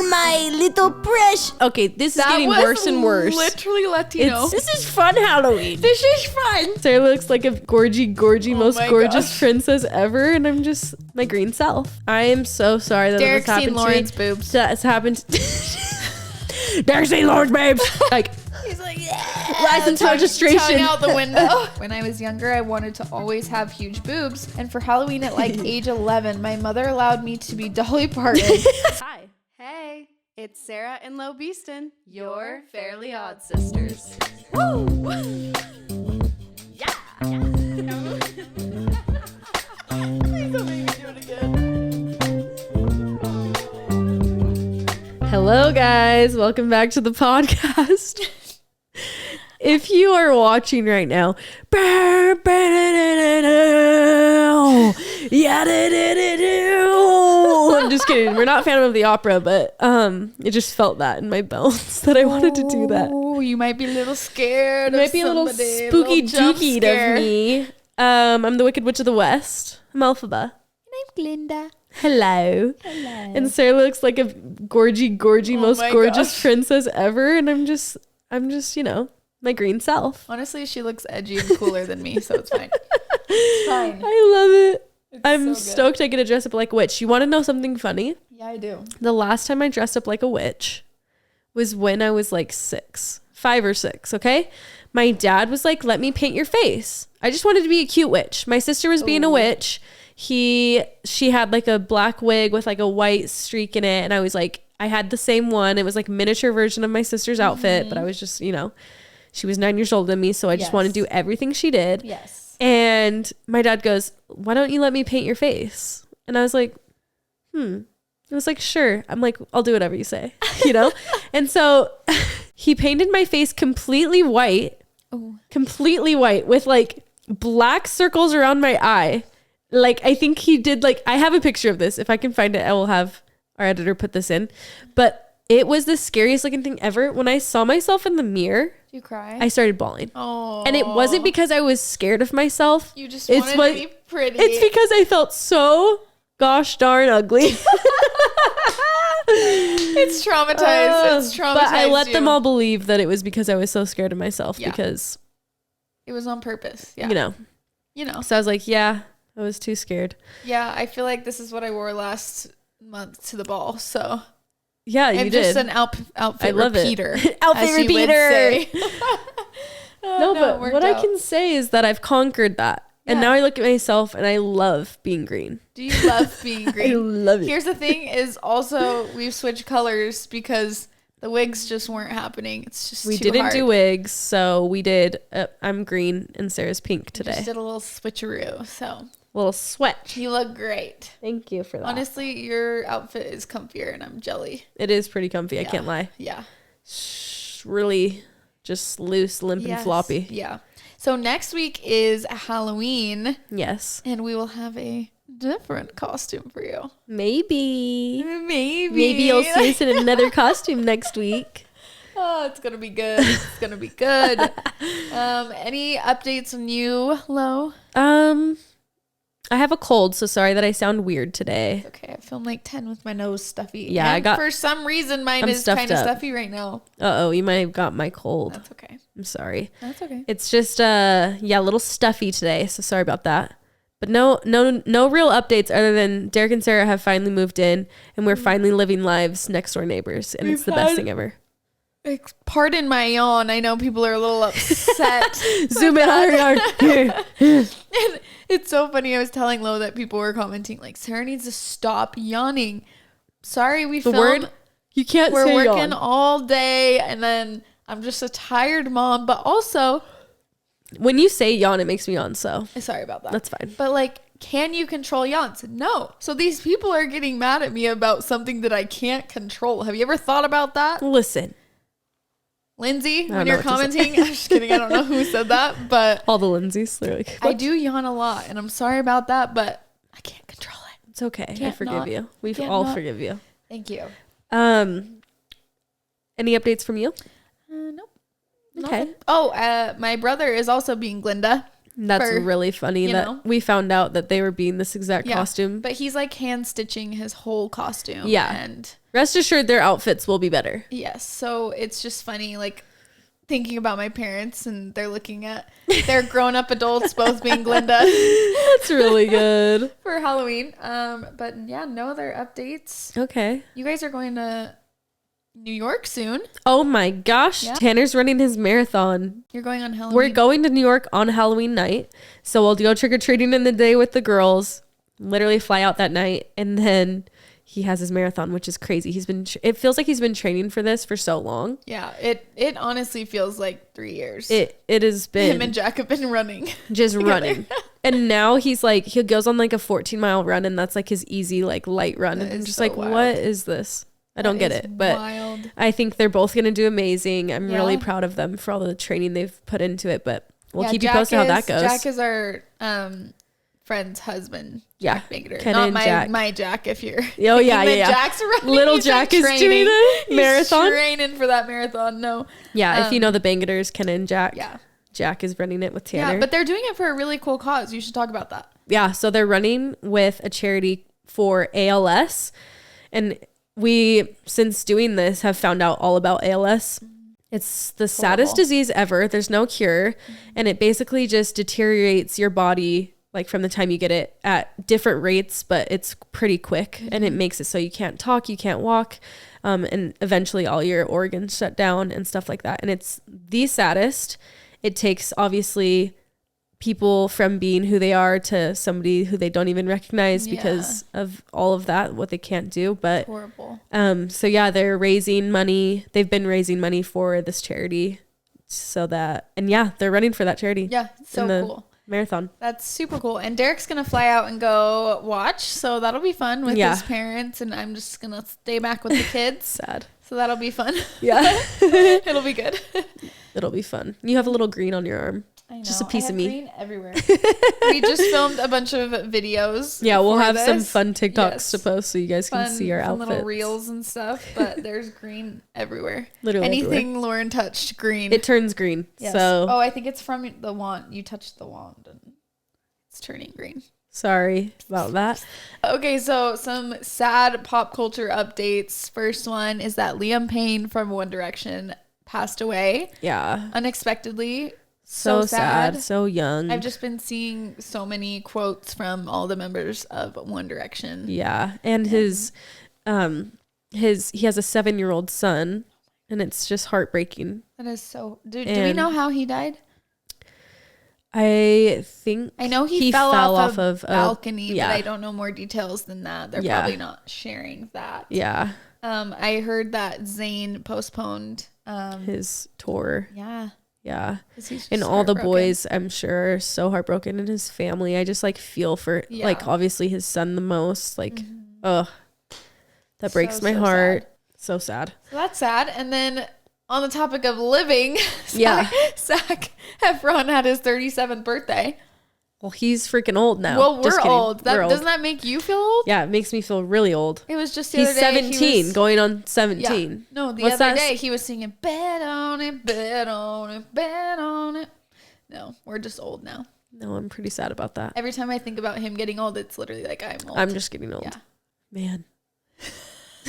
my little precious. Okay, this is getting worse and worse. Literally Latino. This is fun Halloween. This is fun. Sarah looks like a gorgy, most gorgeous princess ever, and I'm just my green self. I am so sorry that Derek's this happened seen Lauren's boobs. That's happened. Derek's seen Lauren's babes. Like, he's like, yeah. License registration. Tongue out the window. When I was younger, I wanted to always have huge boobs. And for Halloween at like age 11, my mother allowed me to be Dolly Parton. Hi. Hey, it's Sarah and Lo Beeston, your Fairly Odd Sisters. Woo! Yeah! Please don't make me do it again. Hello, guys. Welcome back to the podcast. If you are watching right now, I'm just kidding. We're not fan of the opera, but it just felt that in my bones that I wanted to do that. Oh, you might be a little scared. It might be a little spooky dooky of me. I'm the Wicked Witch of the West. I'm Elphaba. And I'm Glinda. Hello. And Sarah looks like a gorgy, most gorgeous princess ever, and I'm just, you know, my green self. Honestly, she looks edgy and cooler than me, so it's fine. It's fine. I love it. It's I'm so stoked I get to dress up like a witch. You want to know something funny? Yeah, I do. The last time I dressed up like a witch was when I was like 5 or 6, okay? My dad was like, let me paint your face. I just wanted to be a cute witch. My sister was being a witch. She had like a black wig with like a white streak in it. And I was like, I had the same one. It was like a miniature version of my sister's outfit, but I was just, you know, she was 9 years older than me. So I just wanted to do everything she did. Yes. And my dad goes, why don't you let me paint your face? And I was like, I was like, sure. I'm like, I'll do whatever you say, you know? And so he painted my face completely white with like black circles around my eye. Like, I think he did like, I have a picture of this. If I can find it, I will have our editor put this in. But it was the scariest looking thing ever. When I saw myself in the mirror, Did you cry? I started bawling. Oh. And it wasn't because I was scared of myself. You just wanted to be pretty. It's because I felt so gosh darn ugly. It's traumatized. It's traumatized. But I let them all believe that it was because I was so scared of myself because it was on purpose. Yeah. You know. So I was like, yeah, I was too scared. Yeah, I feel like this is what I wore last month to the ball. So yeah, you I'm did. Just an outfit repeater. Outfit repeater. No, but what I can say is that I've conquered that. Yeah. And now I look at myself and I love being green. Do you love being green? I love it. Here's the thing is also we've switched colors because the wigs just weren't happening. It's just we too didn't hard. do wigs, so we did. I'm green and Sarah's pink today. We just did a little switcheroo, so little sweat. You look great. Thank you for that. Honestly, your outfit is comfier, and I'm jelly. It is pretty comfy. Yeah. I can't lie. Yeah, really, just loose, limp, and floppy. Yeah. So next week is Halloween. Yes, and we will have a different costume for you. Maybe you'll see us in another costume next week. Oh, it's gonna be good. It's gonna be good. Any updates on you, Lo? I have a cold, so sorry that I sound weird today. It's okay, I feel like 10 with my nose stuffy. Yeah, and for some reason mine is kind of stuffy right now. You might have got my cold. That's okay. I'm sorry. That's okay. It's just a little stuffy today, so sorry about that. But no real updates other than Derek and Sarah have finally moved in and we're finally living lives next door neighbors, and it's the best thing ever. Pardon my yawn. I know people are a little upset. Zoom in on her yard. It's so funny. I was telling Lo that people were commenting like, Sarah needs to stop yawning. Sorry, we filmed. Word you can't say We're working yawn all day, and then I'm just a tired mom. But also, when you say yawn, it makes me yawn. So sorry about that. That's fine. But like, can you control yawns? No. So these people are getting mad at me about something that I can't control. Have you ever thought about that? Listen. Lindsay, when you're commenting, I'm just kidding. I don't know who said that, but all the Lindsays, they're like, I do yawn a lot, and I'm sorry about that, but I can't control it. It's okay. I forgive you. We all forgive you. Thank you. Any updates from you? Nope. Okay. Nothing. Oh, my brother is also being Glinda. That's really funny that we found out that they were being this exact costume. But he's like hand stitching his whole costume. Yeah. And rest assured their outfits will be better. Yes. So it's just funny, like thinking about my parents and they're looking at their grown up adults both being Glinda. That's really good. For Halloween. But yeah, no other updates. Okay. You guys are going to New York soon. Oh my gosh. Yeah. Tanner's running his marathon. You're going on Halloween. We're going to New York on Halloween night. So we'll go trick-or-treating in the day with the girls, literally fly out that night. And then he has his marathon, which is crazy. It feels like he's been training for this for so long. Yeah. It honestly feels like 3 years. It has been. Him and Jack have been running. Just running. And now he's like, he goes on like a 14-mile run and that's like his easy, like light run. And I'm just so like, wild. What is this? I don't get it, but wild. I think they're both going to do amazing. I'm really proud of them for all the training they've put into it, but we'll keep you posted how that goes. Jack is our friend's husband. Yeah. Jack Not my Jack if you're. Oh, yeah. Jack's running. Little Jack is doing a marathon. He's training for that marathon. No. Yeah. If you know the Bangaters, Ken and Jack. Yeah. Jack is running it with Tanner. Yeah, but they're doing it for a really cool cause. You should talk about that. Yeah. So they're running with a charity for ALS. And we, since doing this, have found out all about ALS. It's the saddest disease ever. There's no cure. And it basically just deteriorates your body, like from the time you get it, at different rates, but it's pretty quick. And it makes it so you can't talk, you can't walk. And eventually all your organs shut down and stuff like that. And it's the saddest. It takes, obviously, people from being who they are to somebody who they don't even recognize because of all of that, what they can't do. But horrible. So yeah, they're raising money. They've been raising money for this charity so that, and yeah, they're running for that charity. Yeah. So cool. Marathon. That's super cool. And Derek's going to fly out and go watch. So that'll be fun with his parents. And I'm just going to stay back with the kids. Sad. So that'll be fun. Yeah. It'll be good. It'll be fun. You have a little green on your arm. I know. Just a piece of me. Green everywhere. We just filmed a bunch of videos. Yeah, we'll have some fun TikToks to post so you guys can see our outfits. Little reels and stuff, but there's green everywhere. Literally anything everywhere. Lauren touched, green. It turns green. Yes. So I think it's from the wand. You touched the wand and it's turning green. Sorry about that. Okay, so some sad pop culture updates. First one is that Liam Payne from One Direction passed away. Yeah. Unexpectedly. So sad. So young. I've just been seeing so many quotes from all the members of One Direction. Yeah. And he has a 7-year-old son and it's just heartbreaking. That is so, do we know how he died? I know he fell off of a balcony, but I don't know more details than that. They're probably not sharing that. Yeah. I heard that Zayn postponed his tour. Yeah. Yeah. And all the boys, I'm sure, are so heartbroken, and his family. I just like feel for like obviously his son the most. Like, that breaks my heart. Sad. So sad. So that's sad. And then on the topic of living, Zac Efron had his 37th birthday. Well, he's freaking old now. Well, we're old. Doesn't that make you feel old? Yeah, it makes me feel really old. It was just the other day. He's 17, going on 17. Yeah. No, the other day he was singing, bet on it, bet on it, bet on it. No, we're just old now. No, I'm pretty sad about that. Every time I think about him getting old, it's literally like I'm old. I'm just getting old. Yeah. Man.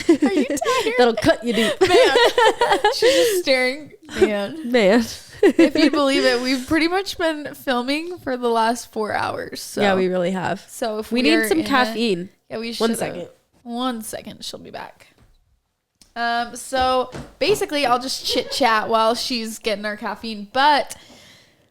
Are you tired? That'll cut you deep. Man. She's just staring. Man. If you believe it, we've pretty much been filming for the last 4 hours. So. Yeah, we really have. So if we need some caffeine. We should. 1 second. 1 second. She'll be back. So basically I'll just chit chat while she's getting our caffeine. But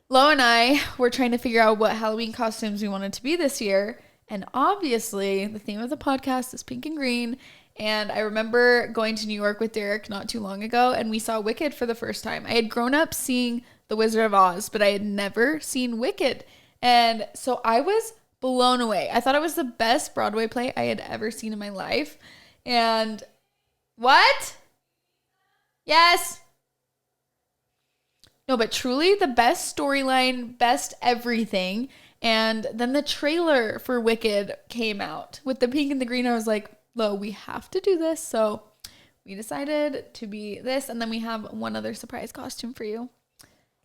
Lo and I were trying to figure out what Halloween costumes we wanted to be this year. And obviously the theme of the podcast is pink and green. And I remember going to New York with Derek not too long ago, and we saw Wicked for the first time. I had grown up seeing The Wizard of Oz, but I had never seen Wicked. And so I was blown away. I thought it was the best Broadway play I had ever seen in my life. And what? Yes. No, but truly the best storyline, best everything. And then the trailer for Wicked came out with the pink and the green. I was like, Lo, we have to do this. So we decided to be this. And then we have one other surprise costume for you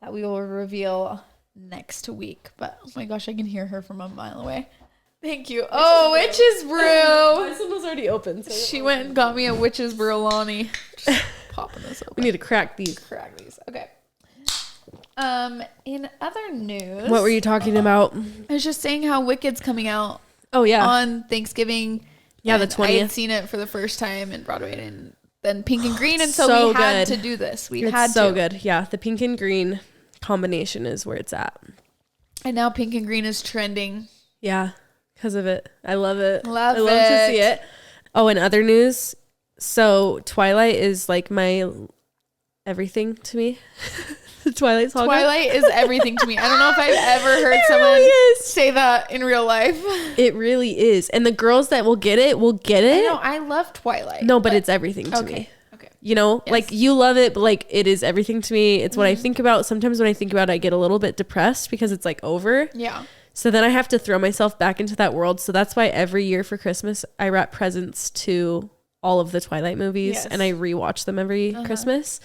that we will reveal next week. But oh my gosh, I can hear her from a mile away. Thank you. Oh, witch's brew. This one was already open. So She went and got me a witch's brew, Lonnie. Just popping this open. we need to crack these. Crack these. Okay. In other news, What were you talking about? I was just saying how Wicked's coming out Oh yeah. on Thanksgiving. Yeah, the And I had 20th. seen it for the first time in Broadway and then Pink and Green, and so, So we had good. to do this. We It's had so to. good. Yeah, the pink and green combination is where it's at. And now Pink and Green is trending. Yeah, because of it. I love it. Love I love to see it. Oh, and other news. So Twilight is like my everything to me. The Twilight Saga. Twilight is everything to me. I don't know if I've ever heard It someone really is. say that in real life. It really is. And the girls that will get it will get I it. know, I love Twilight. No, but it's everything to me. Okay. You know, Yes. like you love it, but like it is everything to me. It's what I think about. Sometimes when I think about it, I get a little bit depressed because it's like over. Yeah. So then I have to throw myself back into that world. So that's why every year for Christmas, I wrap presents to all of the Twilight movies Yes. and I rewatch them every Christmas.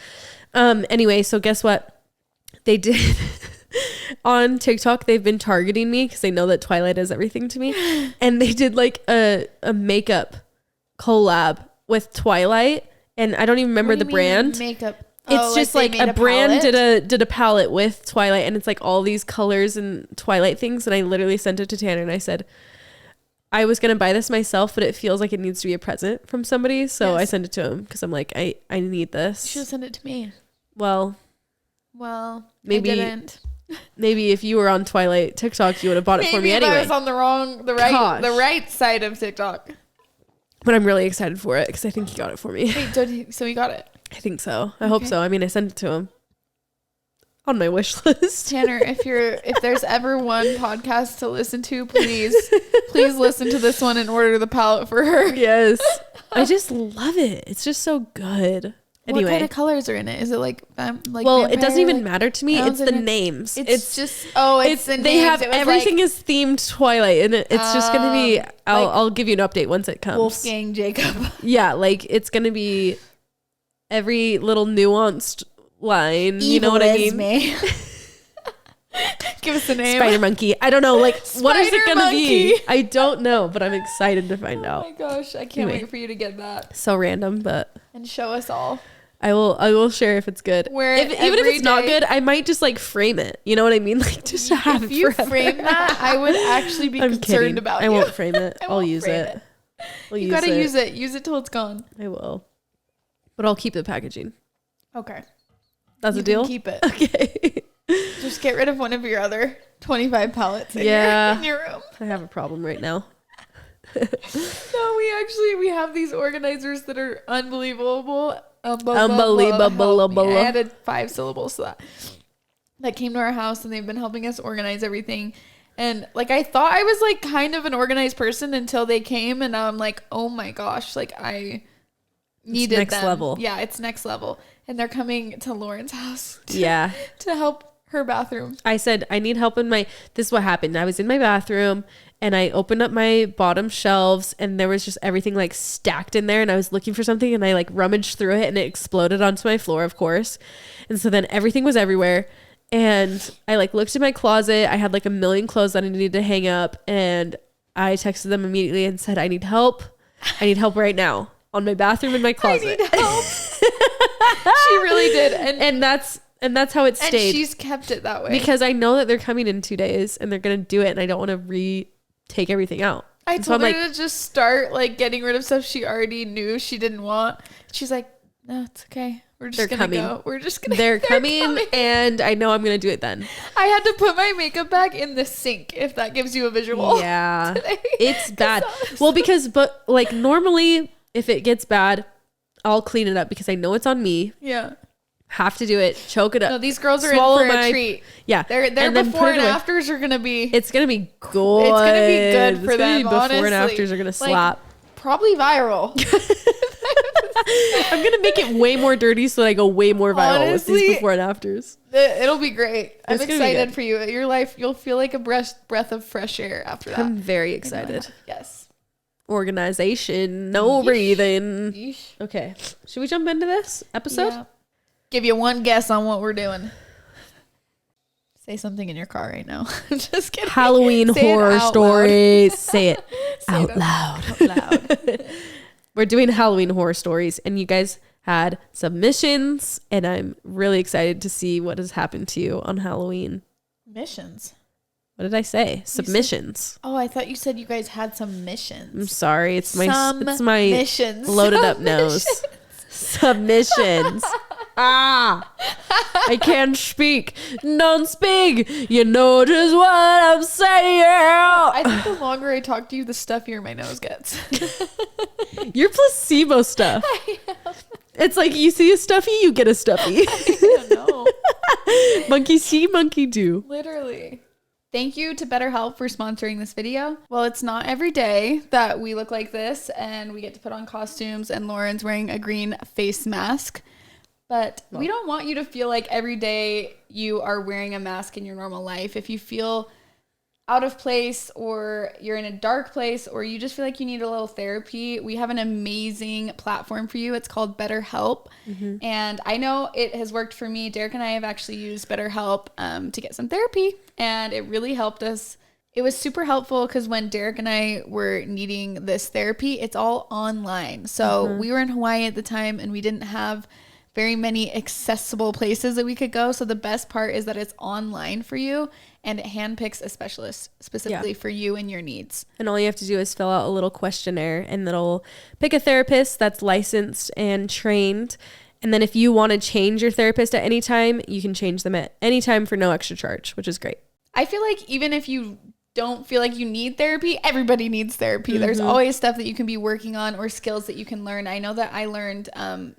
Anyway, so guess what? They did on TikTok. They've been targeting me because they know that Twilight is everything to me. And they did like a makeup collab with Twilight. And I don't even remember What do the you mean brand. makeup. It's just they like made a brand palette? did a palette with Twilight, and it's like all these colors and Twilight things. And I literally sent it to Tanner and I said, I was going to buy this myself, but it feels like it needs to be a present from somebody. So I Yes. sent it to him because I'm like, I need You this. should have sent it to me. Well, Well, Maybe I didn't. maybe if you were on Twilight TikTok, you would have bought it for me Maybe if I anyway. was on the right side of TikTok. But I'm really excited for it because I think he got it for me. Wait, so he got it. I think so. I hope so. I mean, I sent it to him on my wish list. Tanner, if there's ever one podcast to listen to, please listen to this one and order the palette for her. Yes. I just love it. It's just so good. Anyway. What kind of colors are in it? Is it like Well, it doesn't vampire, even like matter to me. It's clowns the in it? names. It's just it's the they names. have It was everything like is themed Twilight, and it's just gonna be. I'll give you an update once it comes. Wolfgang Jacob. Yeah, like it's gonna be every little nuanced line. You know what I mean? Give us the name. Spider monkey. I don't know. Like what is it Spider gonna be? monkey. I don't know, but I'm excited to find Oh out. my gosh, I can't Anyway. wait for you to get that So random, but and show us all. I will share if it's good. Wear it Even if every it's not day. good, I might just like frame it. You know what I mean? Like just to have If it you forever. frame that, I would actually be I'm concerned kidding. about I you. won't frame it. I I'll won't use frame it. I'll You use gotta it. use it. Use it till it's gone. I will. But I'll keep the packaging. Okay. That's You a deal? can keep it. Okay. Just get rid of one of your other 25 pallets in, Yeah. in your room. I have a problem right now. No, we have these organizers that are unbelievable. Unbelievable. I added 5 syllables to that came to our house, and they've been helping us organize everything. And like I thought I was like kind of an organized person until they came, and now I'm like, oh my gosh, like I needed next them. level. Yeah, it's next level. And they're coming to Lauren's house Yeah. to help her bathroom. I said, I need help in my, this is what happened. I was in my bathroom and I opened up my bottom shelves and there was just everything like stacked in there, and I was looking for something and I like rummaged through it and it exploded onto my floor, of course. And so then everything was everywhere. And I like looked in my closet. I had like a million clothes that I needed to hang up, and I texted them immediately and said, I need help. I need help right now on my bathroom and my closet. I need help. She really did. And that's how it stayed. And she's kept it that way. Because I know that they're coming in 2 days and they're gonna do it, and I don't want to take everything out. I And so told I'm her to just start like getting rid of stuff she already knew she didn't want. She's like, no, it's okay. We're just gonna go. We're just gonna. They're coming, and I know I'm gonna do it then. I had to put my makeup bag in the sink, if that gives you a visual. Yeah, today. it's bad. that was Well, but like normally, if it gets bad, I'll clean it up because I know it's on me. Yeah. Have to do it. Choke it up. No, these girls are Swallow in for my- a treat. Yeah, Their and then before put it and away. afters are gonna be. It's gonna be good. It's gonna be good for It's gonna be them. before honestly. and afters are gonna Like, slap. Probably viral. I'm gonna make it way more dirty so that I go way more viral with Honestly, these before and afters. It'll be great. I'm It's gonna be excited good. for you. Your life, you'll feel like a breath of fresh air after that. I'm very excited. Yes. Organization, no Yeesh. breathing. Yeesh. Okay, should we jump into this episode? Yeah. Give you one guess on what we're doing. Say something in your car right now. Just kidding. Halloween Say it horror out stories. Say it Say out it loud. Out loud. We're doing Halloween horror stories, and you guys had submissions, and I'm really excited to see what has happened to you on Halloween. Missions. What did I say? Submissions. Oh, I thought you said you guys had some missions. I'm sorry. It's my missions. loaded up nose. Submissions. I can't speak. Don't speak. You know just what I'm saying. I think the longer I talk to you, the stuffier my nose gets. You're placebo stuff. It's like you see a stuffy, you get a stuffy. I don't know. Monkey see, monkey do. Literally. Thank you to BetterHelp for sponsoring this video. Well, it's not every day that we look like this and we get to put on costumes and Lauren's wearing a green face mask. But we don't want you to feel like every day you are wearing a mask in your normal life. If you feel out of place or you're in a dark place or you just feel like you need a little therapy, we have an amazing platform for you. It's called BetterHelp. And I know it has worked for me. Derek and I have actually used BetterHelp to get some therapy, and it really helped us. It was super helpful because when Derek and I were needing this therapy, it's all online. So we were in Hawaii at the time and we didn't have very many accessible places that we could go. So the best part is that it's online for you and it handpicks a specialist specifically for you and your needs. And all you have to do is fill out a little questionnaire and it'll pick a therapist that's licensed and trained. And then if you want to change your therapist at any time, you can change them at any time for no extra charge, which is great. I feel like even if you don't feel like you need therapy, everybody needs therapy. There's always stuff that you can be working on or skills that you can learn. I know that I learned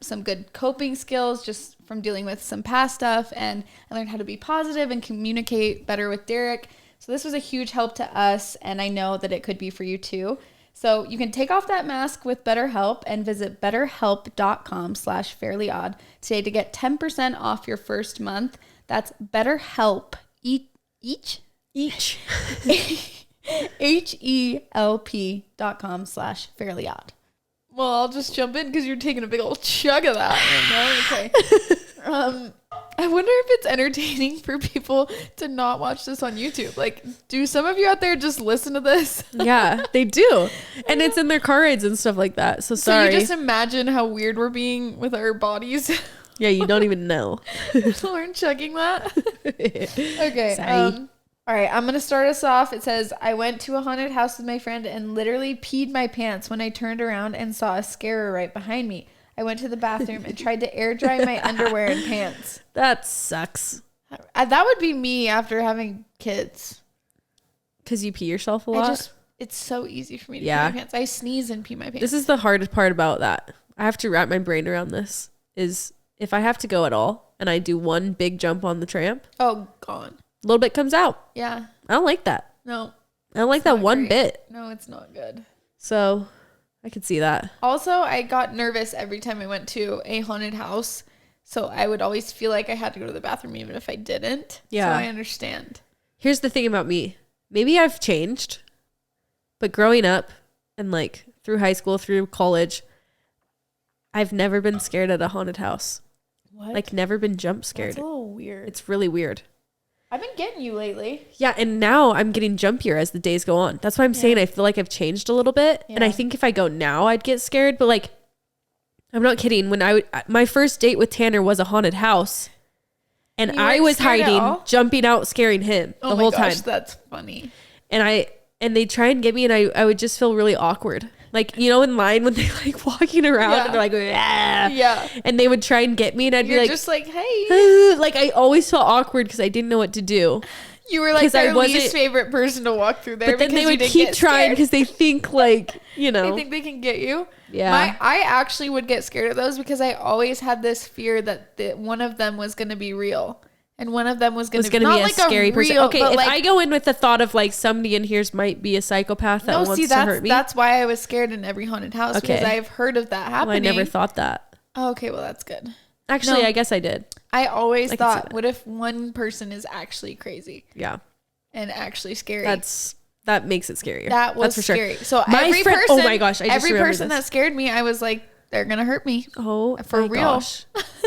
some good coping skills just from dealing with some past stuff, and I learned how to be positive and communicate better with Derek. So this was a huge help to us, and I know that it could be for you too. So you can take off that mask with BetterHelp and visit betterhelp.com/fairlyodd today to get 10% off your first month. That's BetterHelp. HELP.com/fairlyodd. Well, I'll just jump in because you're taking a big old chug of that right now. Okay. I wonder if it's entertaining for people to not watch this on YouTube. Like, do some of you out there just listen to this? Yeah, they do. And it's in their car rides and stuff like that. So sorry. So you just imagine how weird we're being with our bodies. Yeah, you don't even know. Lauren chugging that. Okay. Sorry. All right, I'm going to start us off. It says, I went to a haunted house with my friend and literally peed my pants when I turned around and saw a scarer right behind me. I went to the bathroom and tried to air dry my underwear and pants. That sucks. That would be me after having kids. Because you pee yourself a lot? It's so easy for me to pee my pants. I sneeze and pee my pants. This is the hardest part about that. I have to wrap my brain around this. Is if I have to go at all and I do one big jump on the tramp. Oh, gone. A little bit comes out. Yeah. I don't like that. No. I don't like that one bit. No, it's not good. So I could see that. Also, I got nervous every time I went to a haunted house. So I would always feel like I had to go to the bathroom even if I didn't. Yeah. So I understand. Here's the thing about me. Maybe I've changed. But growing up and like through high school, through college, I've never been scared at a haunted house. What? Like never been jump scared. That's a little weird. It's really weird. I've been getting you lately. Yeah, and now I'm getting jumpier as the days go on. That's why I'm saying I feel like I've changed a little bit. Yeah. And I think if I go now, I'd get scared. But like, I'm not kidding. When my first date with Tanner was a haunted house, and I was hiding, jumping out, scaring him the whole time. That's funny. And they try and get me, and I would just feel really awkward. Like, you know, in line when they're like walking around and they're like, ah. Yeah. And they would try and get me and I'd be like, just like, hey. Like I always felt awkward because I didn't know what to do. You were like their least favorite person to walk through there. But then they would keep trying because they think like, you know. They think they can get you. Yeah. I actually would get scared of those because I always had this fear that one of them was going to be real. And one of them was going to be a scary person. Okay, if I go in with the thought of like somebody in here might be a psychopath that wants to hurt me. That's why I was scared in every haunted house because I've heard of that happening. Well, I never thought that. Oh, okay, well that's good. Actually, I guess I did. I always thought, what if one person is actually crazy? Yeah. And actually scary. That makes it scarier. That was for scary. Sure. So every person, oh my gosh, every person that scared me, I was like, they're gonna hurt me. Oh, for real. Gosh.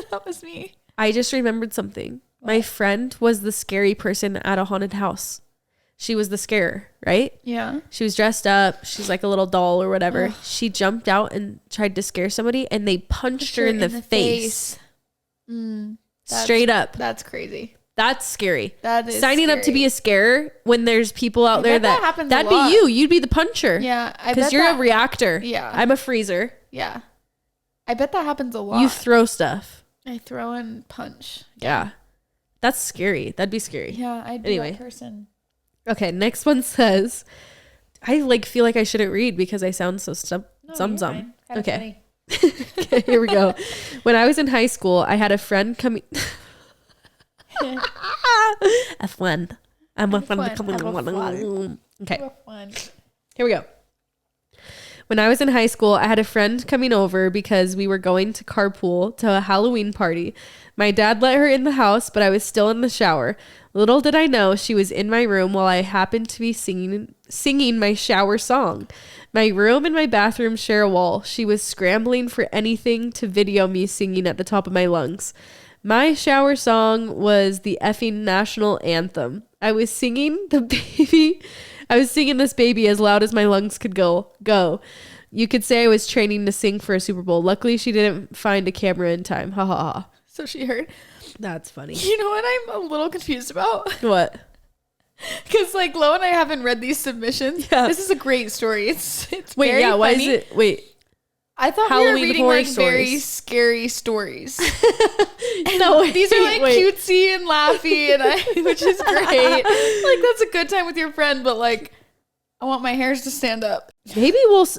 That was me. I just remembered something. My friend was the scary person at a haunted house. She was the scarer, right? Yeah. She was dressed up. She's like a little doll or whatever. Ugh. She jumped out and tried to scare somebody, and they punched her in the face. Straight up. That's crazy. That's scary. That is signing scary. up to be a scarer when there's people out there that happens. That'd be you. You'd be the puncher. Yeah, because you're a reactor. Yeah, I'm a freezer. Yeah, I bet that happens a lot. You throw stuff. I throw and punch. Yeah, that's scary. That'd be scary. Yeah, I'd be that person. Okay, next one says, I like feel like I shouldn't read because I sound so some. Okay. Okay, here we go. When I was in high school, I had a friend coming. A friend. I'm a friend coming. Okay. Here we go. When I was in high school, I had a friend coming over because we were going to carpool to a Halloween party. My dad let her in the house, but I was still in the shower. Little did I know she was in my room while I happened to be singing my shower song. My room and my bathroom share a wall. She was scrambling for anything to video me singing at the top of my lungs. My shower song was the effing national anthem. I was singing this baby as loud as my lungs could go. You could say I was training to sing for a Super Bowl. Luckily, she didn't find a camera in time. Ha ha ha. So she heard. That's funny. You know what I'm a little confused about? What? Because like Lo and I haven't read these submissions. Yeah. This is a great story. It's wait, very funny. Why is it? Wait. I thought Halloween we were reading like stories. Very scary stories. No, these are like cutesy and laughy, and which is great. Like that's a good time with your friend, but like I want my hairs to stand up. Maybe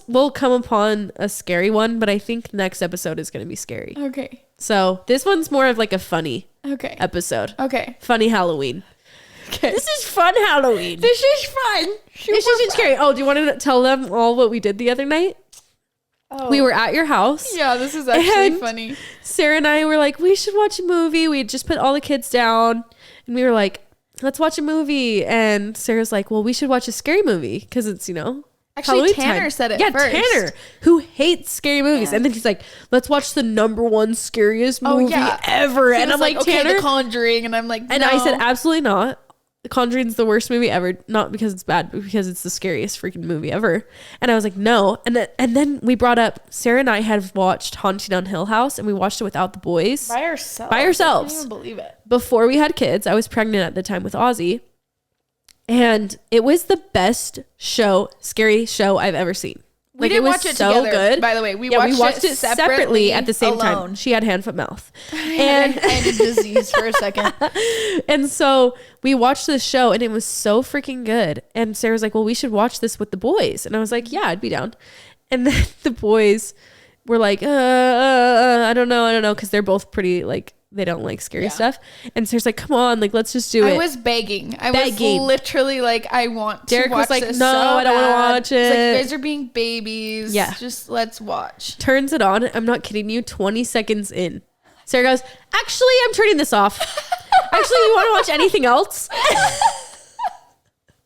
we'll come upon a scary one, but I think next episode is going to be scary. Okay. So this one's more of like a funny episode. Okay. Funny Halloween. Okay. This is fun Halloween. This is fun. This isn't scary. Oh, do you want to tell them all what we did the other night? Oh. We were at your house. Yeah, this is actually funny. Sarah and I were like, we should watch a movie. We had just put all the kids down and we were like, let's watch a movie. And Sarah's like, well, we should watch a scary movie because it's, actually Halloween Tanner time. Said it first. Yeah, Tanner, who hates scary movies. Yeah. And then he's like, let's watch the #1 scariest movie ever. And I'm like, Tanner, The Conjuring. And I'm like, no. And I said, absolutely not. The Conjuring's the worst movie ever. Not because it's bad, but because it's the scariest freaking movie ever. And I was like, no. And then we brought up, Sarah and I had watched Haunting on Hill House, and we watched it without the boys. By ourselves. I can't even believe it. Before we had kids, I was pregnant at the time with Ozzy. And it was the best scary show I've ever seen. We didn't watch it together, good. By the way. We watched it separately at the same time. She had hand, foot, mouth. And I had a disease for a second. And so we watched this show and it was so freaking good. And Sarah was like, well, we should watch this with the boys. And I was like, yeah, I'd be down. And then the boys were like, I don't know. Because they're both pretty like, they don't like scary stuff. And Sarah's like, come on, like, let's just do it. I was begging. I was literally like, I want Derek to watch was like, this no, so I don't want to watch it. It's like, you guys are being babies. Yeah. Just let's watch. Turns it on. I'm not kidding you. 20 seconds in. Sarah goes, actually, I'm turning this off. Actually, you want to watch anything else?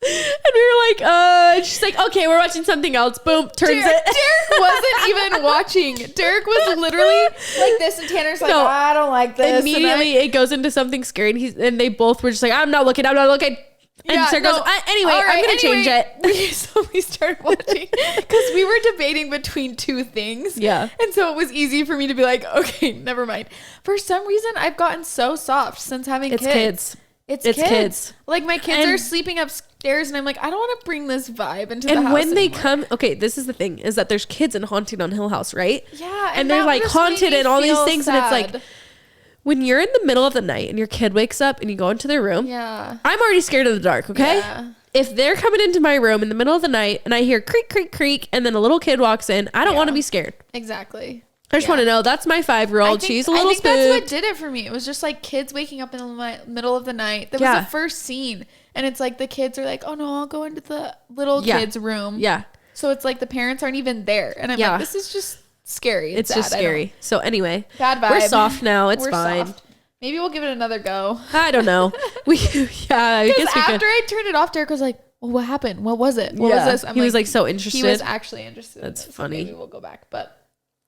And we were like, and she's like, okay, we're watching something else. Boom, turns it. Derek wasn't even watching. Derek was literally like this, and Tanner's like, I don't like this. Immediately, it goes into something scary, and they both were just like, I'm not looking. And Sarah goes, anyway, I'm going to change it. So we started watching because we were debating between two things. Yeah. And so it was easy for me to be like, okay, never mind. For some reason, I've gotten so soft since having kids. It's kids. Like my kids are sleeping upstairs and I'm like, I don't want to bring this vibe into the house. And when they anymore. come, okay, this is the thing, is that there's kids in Haunting on Hill House, right? Yeah. And they're like haunted and all these things. Sad. And it's like, when you're in the middle of the night and your kid wakes up and you go into their room, I'm already scared of the dark, okay? Yeah. If they're coming into my room in the middle of the night and I hear creak, creak, creak, and then a little kid walks in, I don't want to be scared. Exactly. I just want to know, that's my 5-year-old. She's a little spooked. That's what did it for me. It was just like kids waking up in the middle of the night. That was the first scene. And it's like the kids are like, oh no, I'll go into the little kid's room. Yeah. So it's like the parents aren't even there. And I'm like, this is just scary. It's just scary. So anyway, bad vibe. We're soft now. We're fine. Soft. Maybe we'll give it another go. I don't know. I guess after I turned it off, Derek was like, well, what happened? What was it? What was this? He was like so interested. He was actually interested. That's funny. So maybe we'll go back, but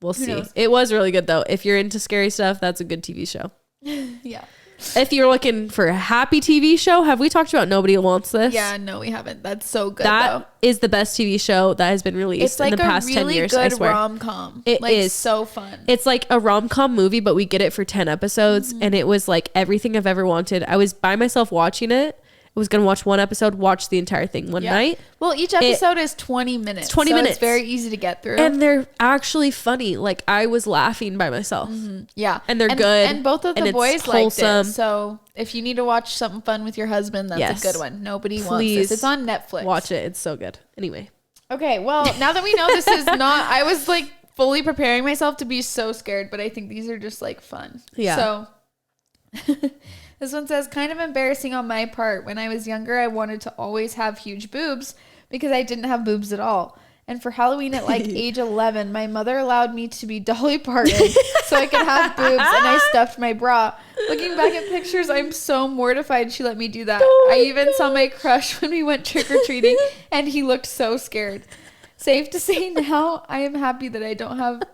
we'll see. It was really good though. If you're into scary stuff, that's a good TV show. Yeah. If you're looking for a happy TV show, have we talked about Nobody Wants This? Yeah, no, we haven't. That's so good. That is the best TV show that has been released in the past 10 years. I swear. Rom-com. It is so fun. It's like a rom-com movie, but we get it for 10 episodes, and it was like everything I've ever wanted. I was by myself watching it. I was going to watch one episode, watch the entire thing one night. Well, each episode is 20 minutes. 20 minutes. It's very easy to get through. And they're actually funny. Like, I was laughing by myself. Yeah. And they're good. And both of the and boys it's liked wholesome. it. So if you need to watch something fun with your husband, that's a good one. Nobody Wants This. It's on Netflix. Watch it. It's so good. Anyway. Okay. Well, now that we know this is not, I was like fully preparing myself to be so scared, but I think these are just like fun. Yeah. So this one says, kind of embarrassing on my part. When I was younger, I wanted to always have huge boobs because I didn't have boobs at all. And for Halloween at like age 11, my mother allowed me to be Dolly Parton so I could have boobs, and I stuffed my bra. Looking back at pictures, I'm so mortified she let me do that. I even saw my crush when we went trick-or-treating, and he looked so scared. Safe to say now, I am happy that I don't have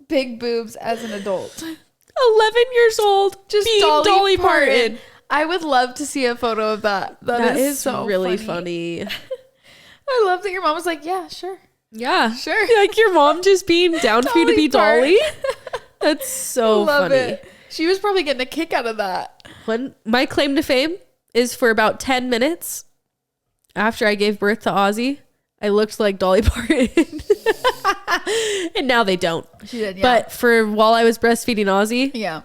big boobs as an adult. 11 years old, just being Dolly Parton. I would love to see a photo of that. That is so really funny. I love that your mom was like, yeah, sure. Yeah, sure. Like your mom just being down for you to be Dolly. That's so love funny. It. She was probably getting a kick out of that. When my claim to fame is for about 10 minutes after I gave birth to Ozzy, I looked like Dolly Parton. And now they don't. She did, yeah. But for while I was breastfeeding Ozzy, yeah.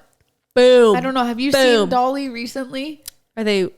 Boom. I don't know. Have you seen Dolly recently? Are they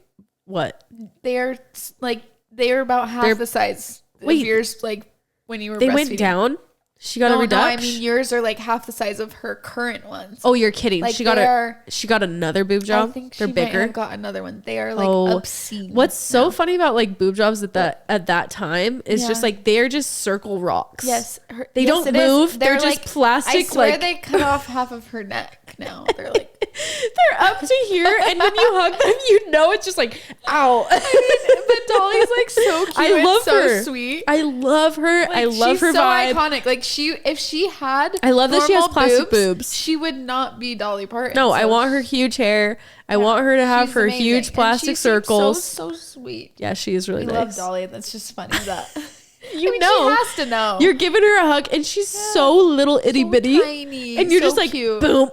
what? They're like, they are about half the size of yours, like when you were They breastfeeding. went down? She got a reduction? No, I mean yours are like half the size of her current ones. Oh, you're kidding. Like she got another boob job? I think They're she bigger. might have got another one. They are like obscene. What's so funny about like boob jobs at that time is just like they're just circle rocks. Yes. They don't move. They're just like, plastic. I swear they cut off half of her neck now. They're like they're up to here, and when you hug them, you know it's just like ow. I mean, but Dolly's like so cute. I love her. So sweet. I love her. Like, I love her so vibe. Iconic. Like if she had, I love that she has plastic boobs. She would not be Dolly Parton. No, I want her huge hair. I want her to have her amazing. huge plastic circles. So sweet. Yeah, she is really nice. nice. Love Dolly. That's just funny that you know she has to know. You're giving her a hug, and she's so little itty bitty, tiny, and you're so just like cute. boom.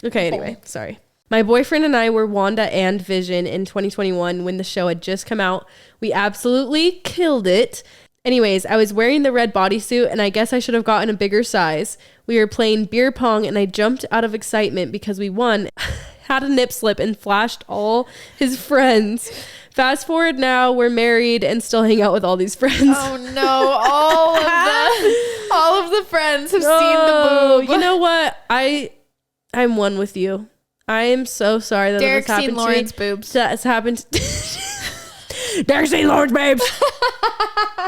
Okay, anyway, sorry. My boyfriend and I were Wanda and Vision in 2021 when the show had just come out. We absolutely killed it. Anyways, I was wearing the red bodysuit, and I guess I should have gotten a bigger size. We were playing beer pong, and I jumped out of excitement because we won, had a nip slip, and flashed all his friends. Fast forward now, we're married and still hang out with all these friends. Oh no, all of the friends have seen the boob. You know what? I'm one with you. I am so sorry that Derek's this happened seen Lauren's boobs. That's happened. Derek's seen Lauren's babes.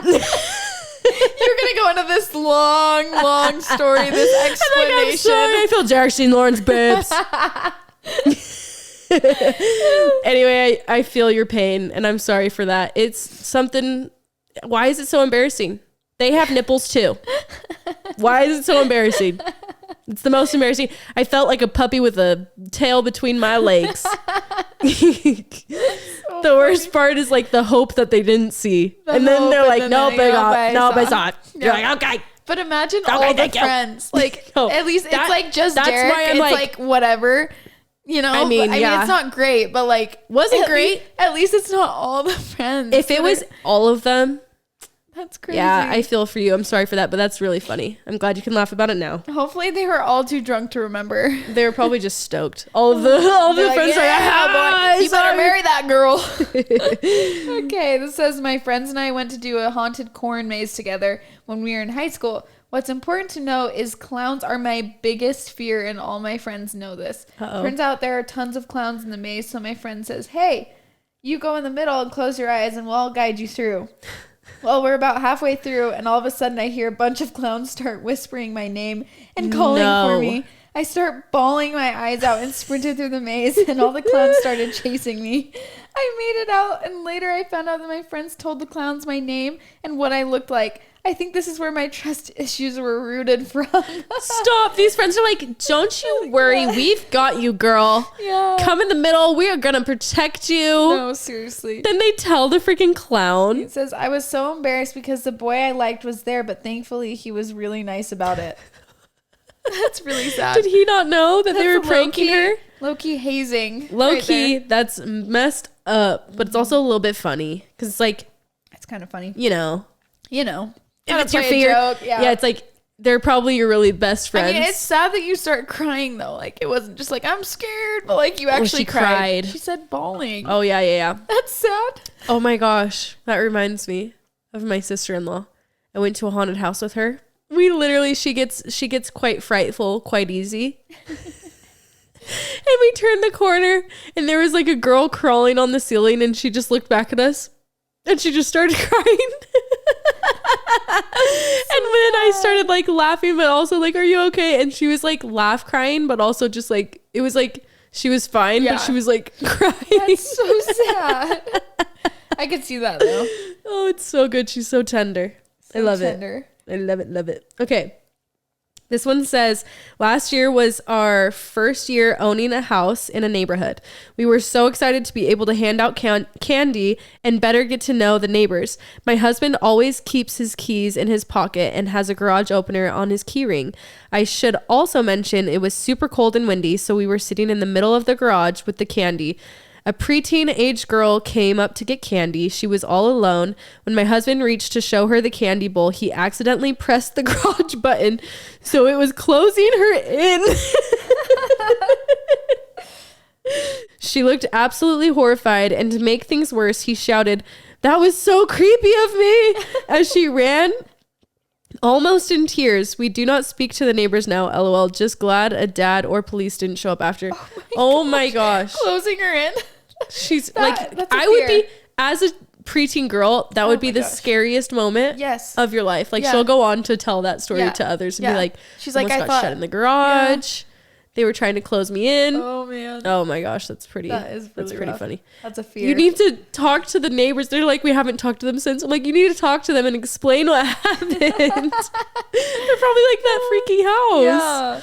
You're gonna go into this long story, this explanation. I'm sorry. I feel Derek's seen Lauren's babes. Anyway, I feel your pain, and I'm sorry for that. It's something. Why is it so embarrassing? They have nipples too. Why is it so embarrassing? It's the most embarrassing. I felt like a puppy with a tail between my legs. The worst part is like the hope that they didn't see. And then they're like, nope, I saw it. You're like, okay. But imagine all the friends. Like, at least it's like just Derek. It's like whatever. You know, I mean, it's not great, but like, wasn't great. At least it's not all the friends. If it was all of them, that's crazy. Yeah, I feel for you. I'm sorry for that, but that's really funny. I'm glad you can laugh about it now. Hopefully, they were all too drunk to remember. They were probably just stoked. All of the friends are like, you better marry that girl. Okay, this says my friends and I went to do a haunted corn maze together when we were in high school. What's important to know is clowns are my biggest fear, and all my friends know this. Turns out there are tons of clowns in the maze, so my friend says, hey, you go in the middle and close your eyes and we'll all guide you through. Well, we're about halfway through, and all of a sudden I hear a bunch of clowns start whispering my name and calling for me. I start bawling my eyes out and sprinted through the maze, and all the clowns started chasing me. I made it out, and later I found out that my friends told the clowns my name and what I looked like. I think this is where my trust issues were rooted from. Stop. These friends are like, don't you worry. We've got you, girl. Yeah. Come in the middle. We are going to protect you. No, seriously. Then they tell the freaking clown. It says, I was so embarrassed because the boy I liked was there, but thankfully he was really nice about it. That's really sad. Did he not know that they were pranking her? Low-key hazing. Low-key, that's messed up. But it's also a little bit funny. Because it's like, It's kind of funny. you know. If it's your play a favorite. joke, yeah. It's like, they're probably your really best friends. I mean, it's sad that you start crying though. Like it wasn't just like I'm scared, but like you actually she cried. cried. She said bawling. Oh, yeah. That's sad. Oh my gosh. That reminds me of my sister-in-law. I went to a haunted house with her. We literally, she gets quite frightful, quite easy. And we turned the corner and there was like a girl crawling on the ceiling and she just looked back at us and she just started crying. And then I started like laughing, but also like, are you okay? And she was like crying, but also just like, it was like, she was fine, but she was like crying. That's so sad. I could see that though. Oh, it's so good. She's so tender. So I love tender. it. I love it. Okay. This one says, last year was our first year owning a house in a neighborhood. We were so excited to be able to hand out candy and better get to know the neighbors. My husband always keeps his keys in his pocket and has a garage opener on his key ring. I should also mention it was super cold and windy, so we were sitting in the middle of the garage with the candy. A preteen age girl came up to get candy. She was all alone. When my husband reached to show her the candy bowl, he accidentally pressed the garage button, so it was closing her in. She looked absolutely horrified, and to make things worse, he shouted, "That was so creepy of me," as she ran almost in tears. We do not speak to the neighbors now, lol. Just glad a dad or police didn't show up after. Oh my gosh. Closing her in. She's that's like, a I would fear. be, as a preteen girl, that would be the scariest moment of your life. Like she'll go on to tell that story to others and be like, she's like, I got thought shut in the garage. They were trying to close me in. Oh man. Oh my gosh, that's pretty. That is really that's pretty rough. funny. That's a fear. You need to talk to the neighbors. They're like, we haven't talked to them since. I'm like, you need to talk to them and explain what happened. They're probably like that freaky house.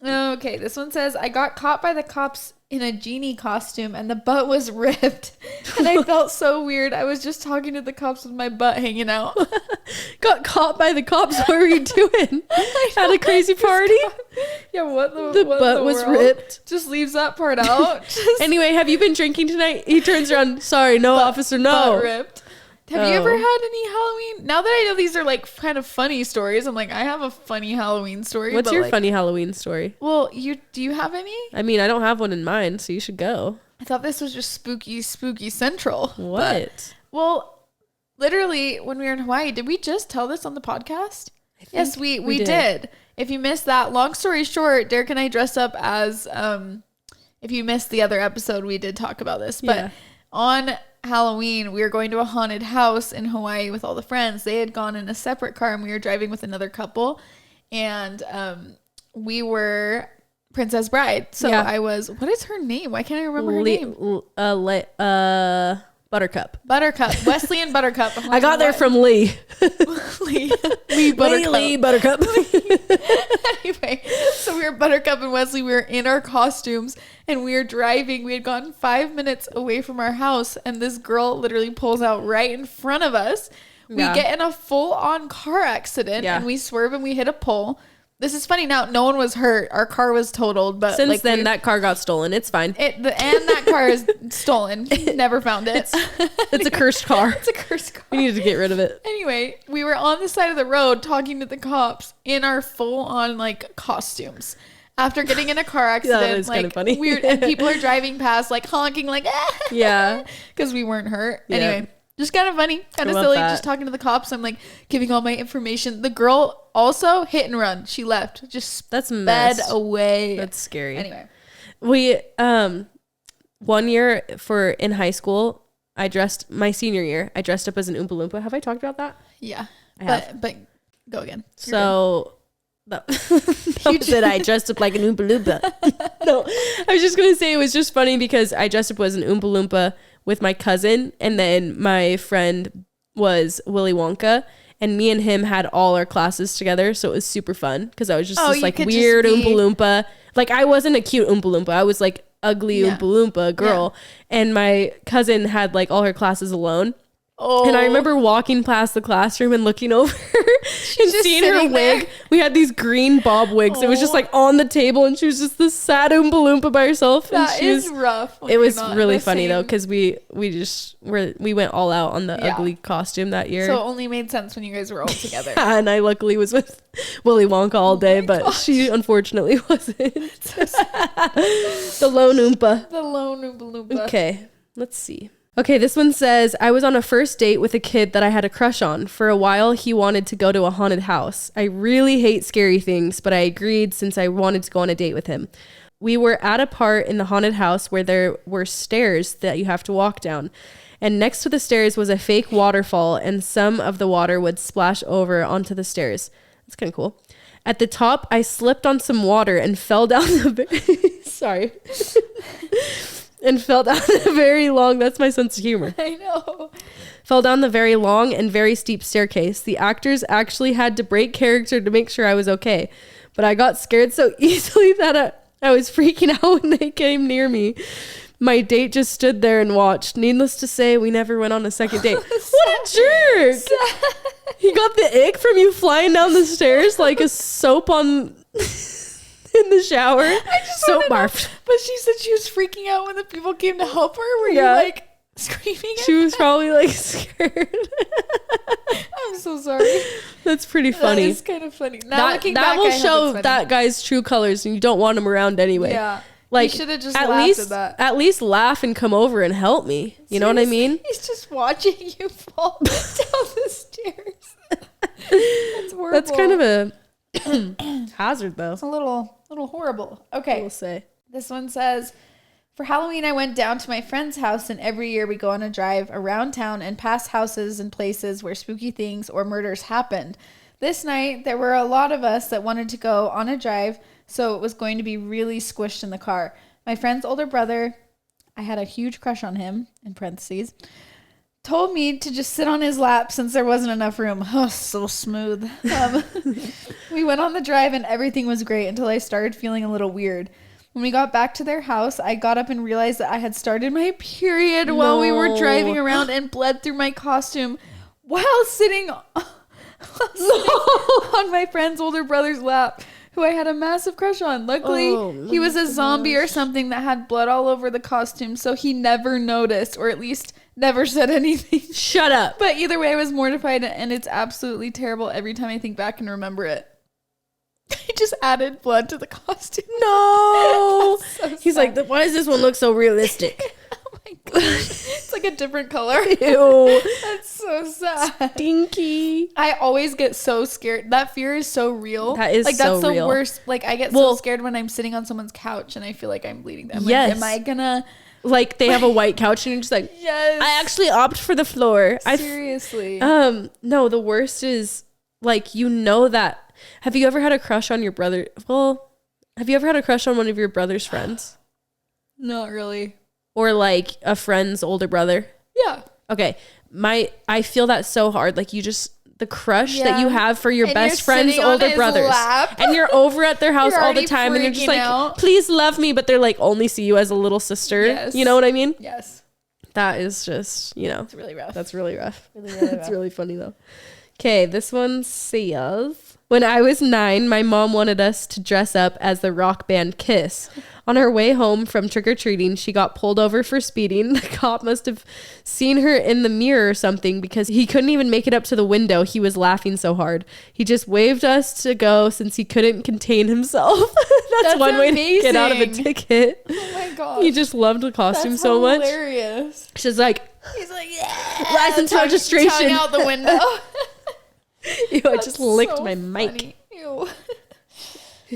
Yeah. Okay, this one says, I got caught by the cops in a genie costume and the butt was ripped. And I felt so weird. I was just talking to the cops with my butt hanging out. Got caught by the cops. What were you doing? At a crazy party? Yeah, what the butt was ripped. Just leaves that part out. Anyway, have you been drinking tonight? He turns around. Sorry, no, officer, no. Butt ripped. Have you ever had any Halloween? Now that I know these are like kind of funny stories, I'm like, I have a funny Halloween story. What's your like, funny Halloween story? Well, do you have any? I mean, I don't have one in mind, so you should go. I thought this was just spooky central. What? But, well, literally, when we were in Hawaii, did we just tell this on the podcast? Yes, we did. If you missed that, long story short, Derek and I dressed up as, if you missed the other episode, we did talk about this. But on Halloween, we were going to a haunted house in Hawaii with all the friends. They had gone in a separate car and we were driving with another couple. And we were Princess Bride. So I was, what is her name? Why can't I remember her name? Buttercup. Wesley and Buttercup. I got there from Lee. Lee Buttercup. Lee Buttercup. Anyway, so we were Buttercup and Wesley. We were in our costumes and we were driving. We had gotten 5 minutes away from our house and this girl literally pulls out right in front of us. We get in a full-on car accident and we swerve and we hit a pole. This is funny now. No one was hurt. Our car was totaled, but since then that car got stolen. It's fine. And that car is stolen. Never found it. It's a cursed car. It's a cursed car. We need to get rid of it. Anyway, we were on the side of the road talking to the cops in our full-on like costumes. After getting in a car accident, that is like kind of funny. weird, and people are driving past like honking like because we weren't hurt. Yeah. Anyway. Just kind of funny, kind of silly, just talking to the cops. I'm like giving all my information. The girl also hit and run. She left, just sped away. That's scary. Anyway, we 1 year in high school, my senior year, I dressed up as an Oompa Loompa. Have I talked about that? Yeah, but go again. So that was it. I dressed up like an Oompa Loompa. No, I was just gonna say it was just funny because I dressed up as an Oompa Loompa with my cousin, and then my friend was Willy Wonka, and me and him had all our classes together, so it was super fun because I was just this you like could weird just be- Oompa Loompa. Like I wasn't a cute Oompa Loompa. I was like ugly Oompa Loompa girl, and my cousin had like all her classes alone. Oh. And I remember walking past the classroom and looking over and just seeing her sitting wig. there. We had these green bob wigs. It was just like on the table, and she was just this sad Oompa Loompa by herself. And That she is was, rough. when it you're was not really the funny though, same. because we went all out on the Yeah. ugly costume that year. So it only mmade sense when you guys were all together. And I luckily was with Willy Wonka all day, but gosh. she unfortunately wasn't. The lone Oompa. The lone Oompa Loompa. Okay, let's see. Okay, this one says, I was on a first date with a kid that I had a crush on. For a while, he wanted to go to a haunted house. I really hate scary things, but I agreed since I wanted to go on a date with him. We were at a part in the haunted house where there were stairs that you have to walk down. And next to the stairs was a fake waterfall, and some of the water would splash over onto the stairs. That's kind of cool. At the top, I slipped on some water and fell down the... Sorry. And fell down the very long... That's my sense of humor. I know. Fell down the very long and very steep staircase. The actors actually had to break character to make sure I was okay. But I got scared so easily that I was freaking out when they came near me. My date just stood there and watched. Needless to say, we never went on a second date. What a jerk! He got the ick from you flying down the stairs like a soap on... in the shower. Soap barf. But she said she was freaking out when the people came to help her. Were you Yeah. like screaming at She was probably like scared. I'm so sorry. That's pretty funny. That is kind of funny. Now That looking back, will I hope show it's funny. that guy's true colors, and you don't want him around anyway. Yeah. Like You should have just at laughed least at that. at least laugh and come over and help me. You know what I Seriously, mean? He's just watching you fall down the stairs. That's horrible. That's kind of a hazard, though. It's a little horrible. Okay. We'll say. This one says, for Halloween, I went down to my friend's house, and every year we go on a drive around town and past houses and places where spooky things or murders happened. This night, there were a lot of us that wanted to go on a drive, so it was going to be really squished in the car. My friend's older brother, I had a huge crush on him, in parentheses, told me to just sit on his lap since there wasn't enough room. Oh, so smooth. We went on the drive and everything was great until I started feeling a little weird. When we got back to their house, I got up and realized that I had started my period while we were driving around and bled through my costume while sitting on my friend's older brother's lap, who I had a massive crush on. Luckily, he was a zombie or something that had blood all over the costume, so he never noticed, or at least never said anything. Shut up. But either way, I was mortified, and it's absolutely terrible every time I think back and remember it. He just added blood to the costume. No. So He's sad. like, why does this one look so realistic? Oh my gosh. It's like a different color. Ew. That's so sad. Stinky. I always get so scared. That fear is so real. That is like that's so the real. worst. Like I get so scared when I'm sitting on someone's couch and I feel like I'm bleeding. I'm Yes. like, am I gonna Like they have a white couch and you're just like, Yes. I actually opt for the floor. Seriously. No, the worst is like, you know that. Have you ever had a crush on your brother? Well, have you ever had a crush on one of your brother's friends? Not really. Or like a friend's older brother? Yeah. Okay. I feel that so hard. Like you just, the crush that you Yeah. have for your And best you're friend's sitting on older his brothers. lap. And you're over at their house You're all the already time and you're just freaking like, out. please love me. But they're like, only see you as a little sister. Yes. You know what I mean? Yes. That is just, It's really rough. that's really rough. really, really It's really funny though. Okay, this one says, when I was 9, my mom wanted us to dress up as the rock band Kiss. On her way home from trick-or-treating, she got pulled over for speeding. The cop must have seen her in the mirror or something because he couldn't even make it up to the window. He was laughing so hard. He just waved us to go since he couldn't contain himself. That's one way to get out of a amazing. ticket. Oh my gosh. He just loved the costume That's so much. hilarious. She's like, He's like, yeah. license registration. Tongue out the window. Ew, I just licked so my mic. funny. Ew.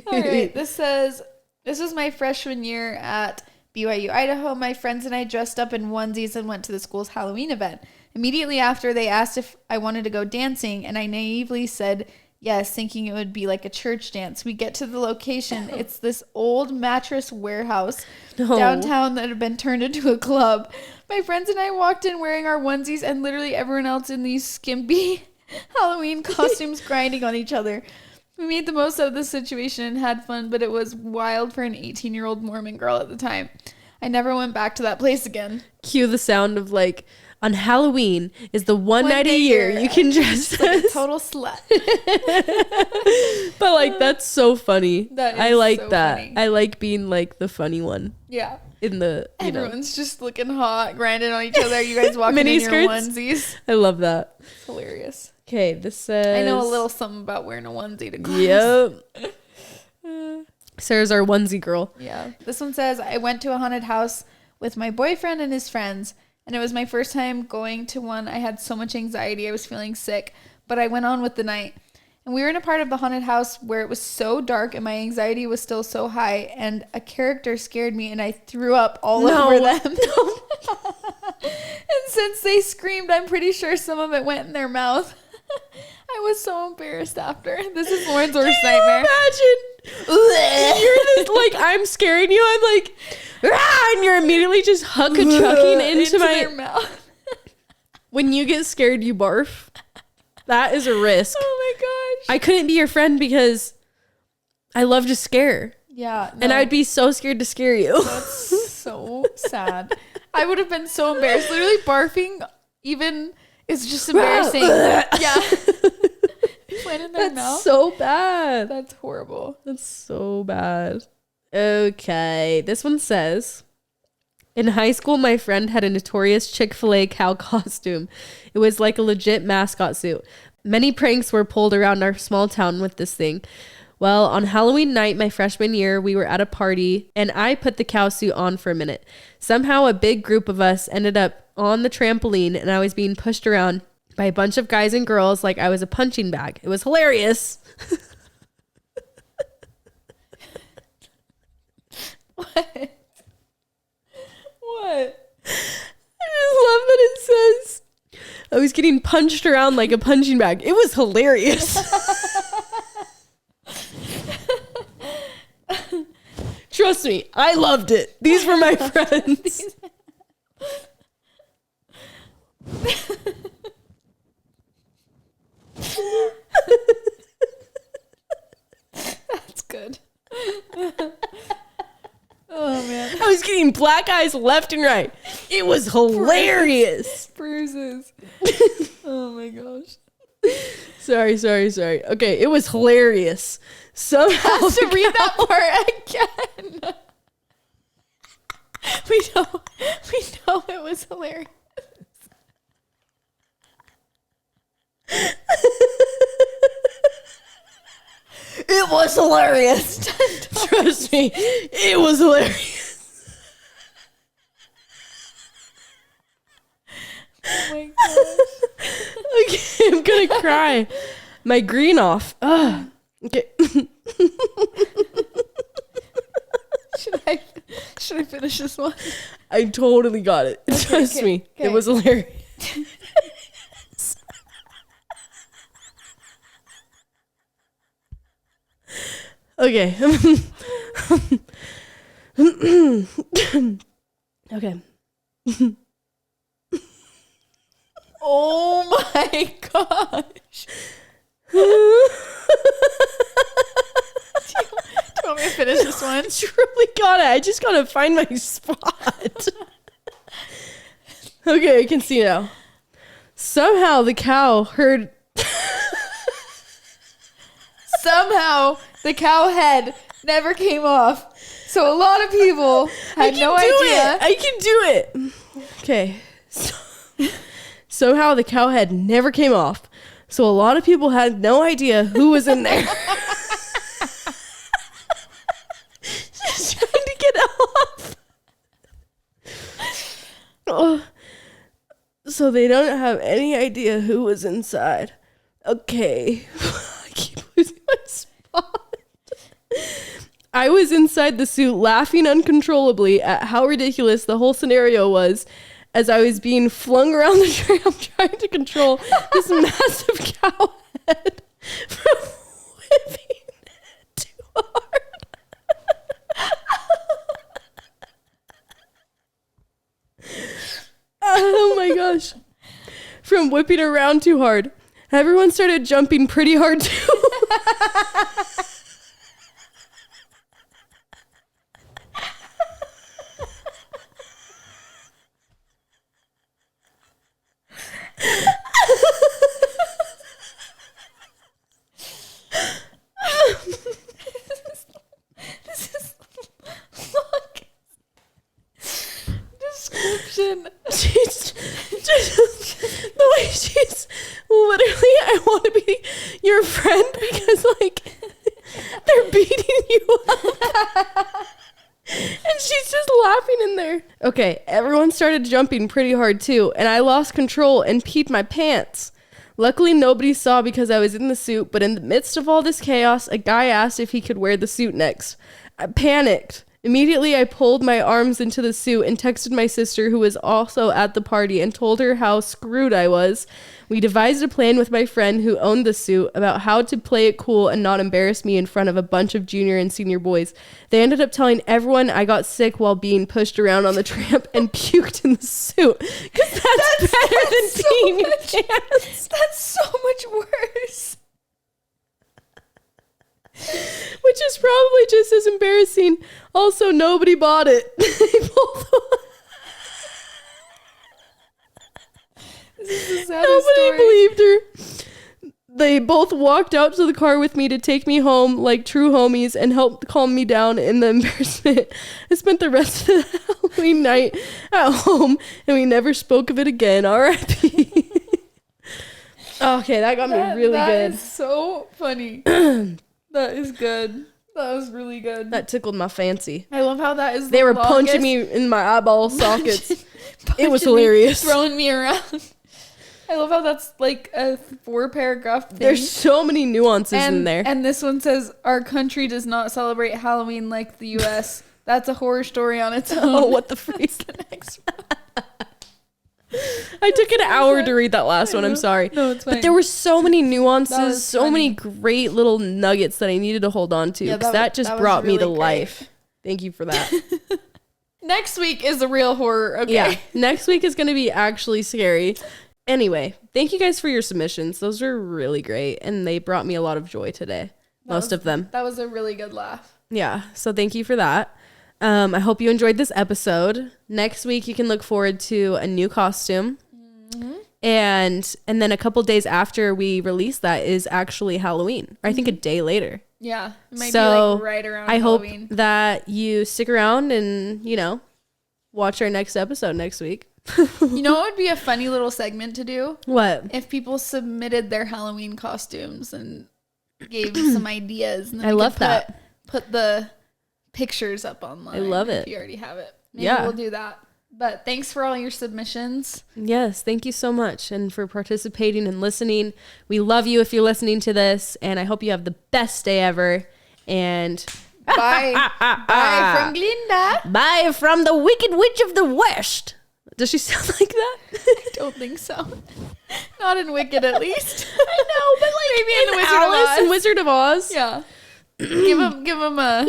All right. This says, this was my freshman year at BYU, Idaho. My friends and I dressed up in onesies and went to the school's Halloween event. Immediately after, they asked if I wanted to go dancing, and I naively said yes, thinking it would be like a church dance. We get to the location. It's this old mattress warehouse downtown that had been turned into a club. My friends and I walked in wearing our onesies, and literally everyone else in these skimpy Halloween costumes grinding on each other. We made the most out of the situation and had fun, but it was wild for an 18-year-old Mormon girl at the time. I never went back to that place again. Cue the sound of like, on Halloween is the one night a year you can dress like as a total slut. But like, that's so funny. That is I like so that. funny. I like being like the funny one Yeah. in the, you know. Everyone's just looking hot, grinding on each other. You guys walking Mini in your skirts? onesies. I love that. It's hilarious. Okay, this says. I know a little something about wearing a onesie to class. Yep. Sarah's our onesie girl. Yeah. This one says, I went to a haunted house with my boyfriend and his friends, and it was my first time going to one. I had so much anxiety. I was feeling sick, but I went on with the night. And we were in a part of the haunted house where it was so dark and my anxiety was still so high, and a character scared me and I threw up all over them. And since they screamed, I'm pretty sure some of it went in their mouth. I was so embarrassed after. This is Lauren's worst nightmare. Imagine you're this, like, I'm scaring you. I'm like, ah, and you're immediately just chucking into their my mouth. When you get scared, you barf. That is a risk. Oh my gosh. I couldn't be your friend because I love to scare. Yeah. And I'd be so scared to scare you. That's so sad. I would have been so embarrassed. Literally barfing even is just embarrassing. Yeah. Went in their That's mouth. so bad. That's horrible. That's so bad. Okay. This one says, in high school, my friend had a notorious Chick-fil-A cow costume. It was like a legit mascot suit. Many pranks were pulled around our small town with this thing. Well, on Halloween night, my freshman year, we were at a party and I put the cow suit on for a minute. Somehow a big group of us ended up on the trampoline and I was being pushed around by a bunch of guys and girls like I was a punching bag. It was hilarious. What? What? I just love that it says I was getting punched around like a punching bag. It was hilarious. Trust me, I loved it. These were my friends. That's good. Oh man. I was getting black eyes left and right. It was hilarious. Bruises. Oh my gosh. Sorry. Okay, it was hilarious. Somehow Has to read that part again. We know it was hilarious. It was hilarious. Trust me, it was hilarious. Oh my gosh. Okay, I'm gonna cry. My green off. Ugh. Okay. Should I finish this one? I totally got it. Trust me, okay. it was hilarious. Okay. Okay. Oh my gosh. Do you want me to finish this one? Truly got it. I just gotta find my spot. Okay, I can see now. Somehow the cow heard. Somehow the cow head never came off. So a lot of people had no idea. I can do it. Okay. Somehow the cow head never came off. So a lot of people had no idea who was in there. Just trying to get off. Oh. So they don't have any idea who was inside. Okay. I keep losing my spot. I was inside the suit laughing uncontrollably at how ridiculous the whole scenario was as I was being flung around the tram trying to control this massive cow head from whipping too hard. Oh my gosh. From whipping around too hard Everyone started jumping pretty hard too. This is long description. She's just the way she's literally, I want to be your friend because like they're beating you up. And she's just laughing in there. Okay, everyone started jumping pretty hard too, and I lost control and peed my pants. Luckily, nobody saw because I was in the suit, but in the midst of all this chaos, a guy asked if he could wear the suit next. I panicked. Immediately, I pulled my arms into the suit and texted my sister, who was also at the party, and told her how screwed I was. We devised a plan with my friend who owned the suit about how to play it cool and not embarrass me in front of a bunch of junior and senior boys. They ended up telling everyone I got sick while being pushed around on the tramp and puked in the suit. Because that's better than so peeing your much- pants. That's so much worse. Which is probably just as embarrassing. Also, nobody bought it. They both... This is the saddest Nobody story. believed her. They both walked out to the car with me to take me home like true homies and helped calm me down in the embarrassment. I spent the rest of the Halloween night at home and we never spoke of it again. R.I.P. Okay, that got me really That good. is so funny. That is good. That was really good. That tickled my fancy. I love how that is. They the were punching longest- me in my eyeball sockets. It was punching me, hilarious. throwing me around. I love how that's like a 4-paragraph thing. There's so many nuances in there. And this one says, our country does not celebrate Halloween like the U.S. That's a horror story on its own. Oh, what the freak. The next one. I took an hour to read that last one. I'm know. sorry. No, it's fine. But there were so many That nuances, was so funny. many great little nuggets that I needed to hold on to. Yeah, Because that that just was brought me to really great. life. Thank you for that. Next week is a real horror. Okay. Yeah. Next week is going to be actually scary. Anyway, thank you guys for your submissions. Those were really great. And they brought me a lot of joy today. Most of them. That was a really good laugh. Yeah. So thank you for that. I hope you enjoyed this episode. Next week, you can look forward to a new costume. And then a couple days after we release that is actually Halloween. Or I think a day later. Yeah. It might be So like right around I hope Halloween. that you stick around and, you know, watch our next episode next week. You know what would be a funny little segment to do? What? If people submitted their Halloween costumes and gave some ideas. And then I we could love that. Put the pictures up online. I love If it. you already have it. Maybe Yeah. we'll do that. But thanks for all your submissions. Yes, thank you so much and for participating and listening. We love you if you're listening to this, and I hope you have the best day ever. And Bye. Bye from Glinda. bye from the Wicked Witch of the West. Does she sound like that? Don't think so. Not in Wicked, at least. I know, but like Maybe in the Wizard of Alice Oz. and Wizard of Oz. Yeah. give him a.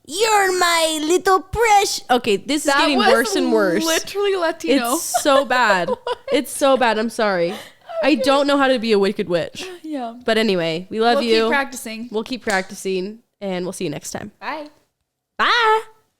You're my little precious. Okay, this is That getting was worse and worse. Literally Latino. It's so bad. It's so bad. I'm sorry. I don't know how to be a wicked witch. Yeah. But anyway, we love We'll you. keep practicing. We'll keep practicing, and we'll see you next time. Bye. Bye.